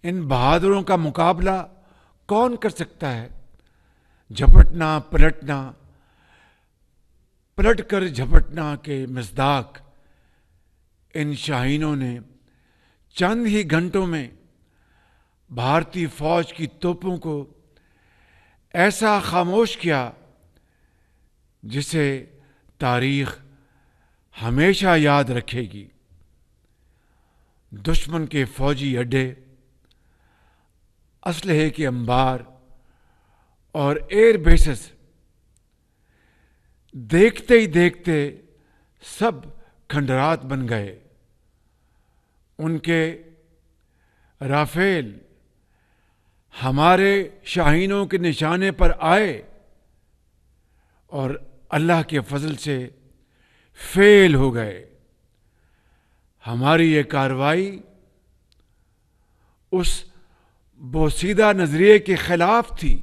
ان بہادروں کا مقابلہ کون کر سکتا ہے؟ جھپٹنا پلٹنا، پلٹ کر جھپٹنا کے مصداق ان شاہینوں نے چند ہی گھنٹوں میں بھارتی فوج کی توپوں کو ایسا خاموش کیا جسے تاریخ ہمیشہ یاد رکھے گی۔ دشمن کے فوجی اڈے، اسلحے کے انبار اور ایئر بیسز دیکھتے ہی دیکھتے سب کھنڈرات بن گئے۔ ان کے رافیل ہمارے شاہینوں کے نشانے پر آئے اور اللہ کے فضل سے فیل ہو گئے۔ ہماری یہ کارروائی اس بوسیدہ نظریے کے خلاف تھی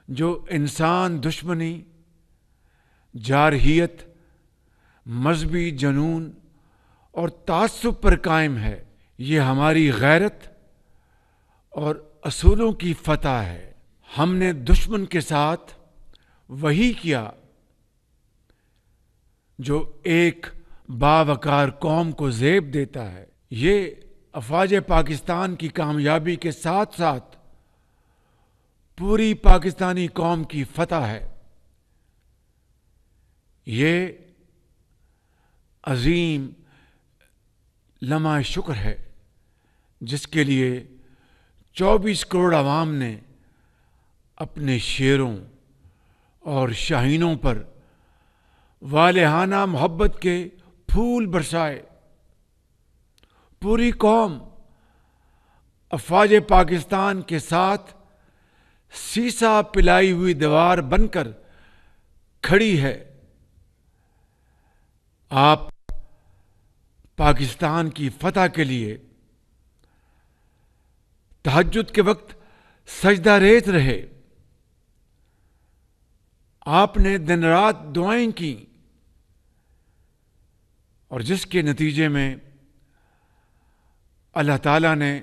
جو انسان دشمنی، جارحیت، مذہبی جنون اور تعصب پر قائم ہے۔ یہ ہماری غیرت اور اصولوں کی فتح ہے۔ ہم نے دشمن کے ساتھ وہی کیا جو ایک باوقار قوم کو زیب دیتا ہے۔ یہ افواج پاکستان کی کامیابی کے ساتھ ساتھ پوری پاکستانی قوم کی فتح ہے۔ یہ عظیم لمحہ شکر ہے جس کے لیے 24 کروڑ عوام نے اپنے شیروں اور شاہینوں پر والہانہ محبت کے پھول برسائے۔ پوری قوم افواج پاکستان کے ساتھ سیسا پلائی ہوئی دیوار بن کر کھڑی ہے۔ آپ پاکستان کی فتح کے لیے تہجد کے وقت سجدہ ریز رہے۔ آپ نے دن رات دعائیں کی اور جس کے نتیجے میں اللہ تعالیٰ نے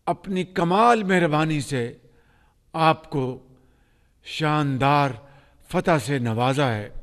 اپنی کمال مہربانی سے آپ کو شاندار فتح سے نوازا ہے۔